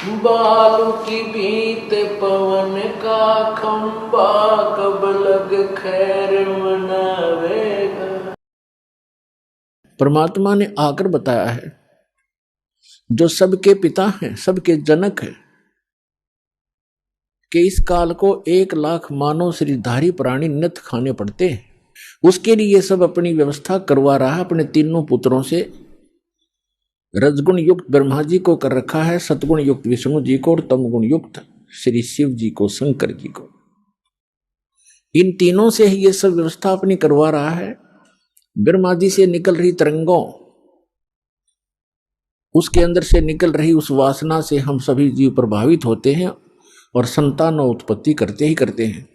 बालू की बीत पवन का खंबा, कब लग खैर मनावेगा। परमात्मा ने आकर बताया है, जो सबके पिता हैं, सबके जनक हैं, कि इस काल को 1,00,000 मानव शरीरधारी प्राणी नित्य खाने पड़ते हैं। उसके लिए ये सब अपनी व्यवस्था करवा रहा है अपने तीनों पुत्रों से। रजगुण युक्त ब्रह्मा जी को कर रखा है, सतगुण युक्त विष्णु जी को और तमगुण युक्त श्री शिव जी को, शंकर जी को। इन तीनों से ही ये सब व्यवस्था अपनी करवा रहा है। ब्रह्मा जी से निकल रही तरंगों, उसके अंदर से निकल रही उस वासना से हम सभी जीव प्रभावित होते हैं और संतान उत्पत्ति करते ही करते हैं।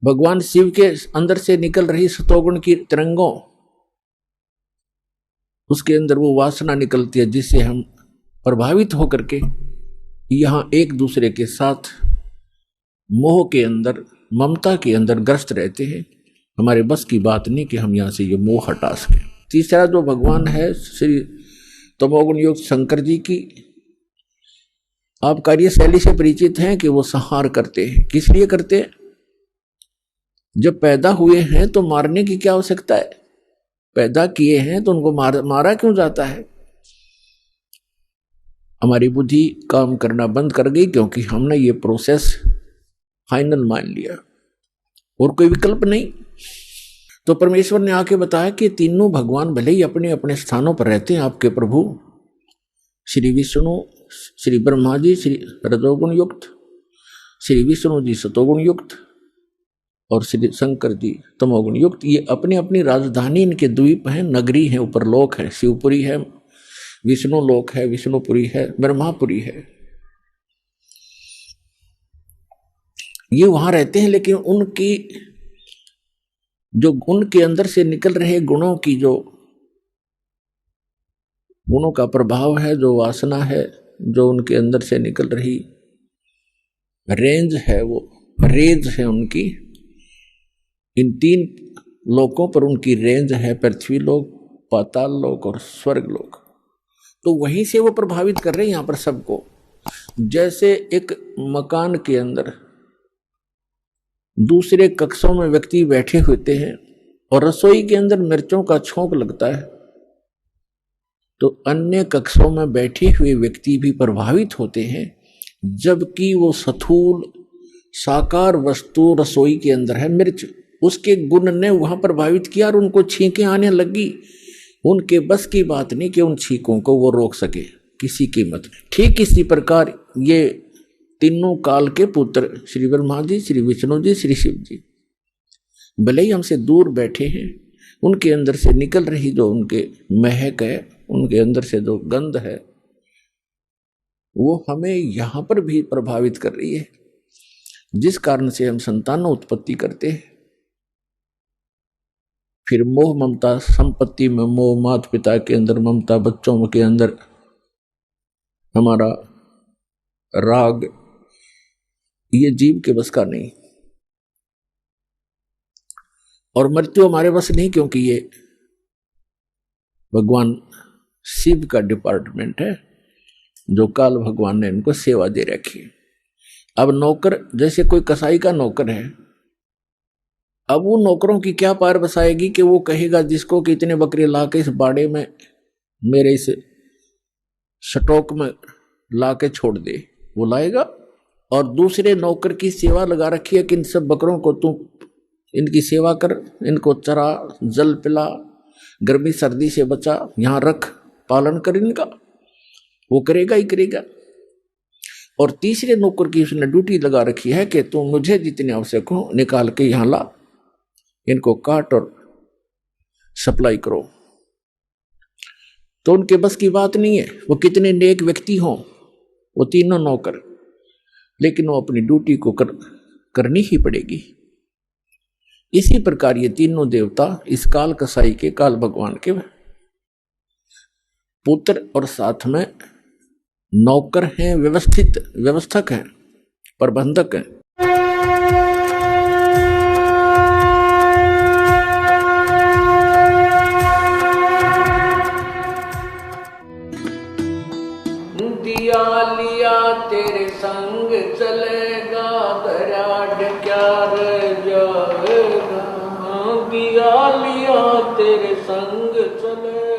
भगवान शिव के अंदर से निकल रही सतोगुण की तरंगों, उसके अंदर वो वासना निकलती है जिससे हम प्रभावित होकर के यहां एक दूसरे के साथ मोह के अंदर, ममता के अंदर ग्रस्त रहते हैं। हमारे बस की बात नहीं कि हम यहां से ये मोह हटा सकें। तीसरा जो भगवान है श्री तमोगुण युक्त शंकर जी की, आप कार्यशैली से परिचित हैं कि वो संहार करते हैं। किस लिए करते हैं? जब पैदा हुए हैं तो मारने की क्या आवश्यकता है? पैदा किए हैं तो उनको मारा क्यों जाता है? हमारी बुद्धि काम करना बंद कर गई क्योंकि हमने ये प्रोसेस फाइनल मान लिया और कोई विकल्प नहीं। तो परमेश्वर ने आके बताया कि तीनों भगवान भले ही अपने अपने स्थानों पर रहते हैं, आपके प्रभु श्री विष्णु, श्री ब्रह्मा जी श्री रजोगुण युक्त, श्री विष्णु जी सतोगुण युक्त और श्री शंकर जी तमोगुण युक्त, ये अपनी अपनी राजधानी, इनके द्वीप हैं, नगरी है, ऊपर लोक है, शिवपुरी है, विष्णु लोक है, विष्णुपुरी है, ब्रह्मापुरी है। ये वहां रहते हैं, लेकिन उनकी जो उनके अंदर से निकल रहे गुणों की, जो गुणों का प्रभाव है, जो वासना है, जो उनके अंदर से निकल रही रेंज है, वो रेंज है उनकी। इन 3 लोकों पर उनकी रेंज है, पृथ्वी लोक, पाताल लोक और स्वर्ग लोक। तो वहीं से वो प्रभावित कर रहे हैं यहां पर सबको। जैसे एक मकान के अंदर दूसरे कक्षों में व्यक्ति बैठे होते हैं और रसोई के अंदर मिर्चों का छोंक लगता है, तो अन्य कक्षों में बैठे हुए व्यक्ति भी प्रभावित होते हैं, जबकि वो स्थूल साकार वस्तु रसोई के अंदर है मिर्च, उसके गुण ने वहां प्रभावित किया और उनको छींकें आने लगी। उनके बस की बात नहीं कि उन छींकों को वो रोक सके किसी कीमत। ठीक इसी प्रकार ये तीनों काल के पुत्र श्री ब्रह्मा जी, श्री विष्णु जी, श्री शिव जी भले ही हमसे दूर बैठे हैं, उनके अंदर से निकल रही जो उनके महक है, उनके अंदर से जो गंध है, वो हमें यहां पर भी प्रभावित कर रही है, जिस कारण से हम संतान उत्पत्ति करते हैं। फिर मोह ममता, संपत्ति में मोह, माता पिता के अंदर ममता, बच्चों के अंदर हमारा राग, ये जीव के बस का नहीं। और मृत्यु हमारे बस नहीं, क्योंकि ये भगवान शिव का डिपार्टमेंट है, जो काल भगवान ने इनको सेवा दे रखी है। अब नौकर, जैसे कोई कसाई का नौकर है, अब वो नौकरों की क्या पार बसाएगी कि वो कहेगा जिसको कि इतने बकरे ला के इस बाड़े में मेरे इस स्टॉक में ला के छोड़ दे, वो लाएगा। और दूसरे नौकर की सेवा लगा रखी है कि इन सब बकरों को तू इनकी सेवा कर, इनको चरा, जल पिला, गर्मी सर्दी से बचा, यहाँ रख, पालन कर इनका, वो करेगा ही करेगा। और तीसरे नौकर की उसने ड्यूटी लगा रखी है कि तू मुझे जितने आवश्यक हो निकाल के यहाँ ला, इनको काट और सप्लाई करो। तो उनके बस की बात नहीं है, वो कितने नेक व्यक्ति हों, वो तीनों नौकर, लेकिन वो अपनी ड्यूटी को करनी ही पड़ेगी। इसी प्रकार ये तीनों देवता इस काल कसाई के, काल भगवान के पुत्र और साथ में नौकर हैं, व्यवस्थक हैं, प्रबंधक हैं। दिया लिया तेरे संग चलेगा, दरिया क्या रह जाएगा। दिया लिया तेरे संग चलेगा।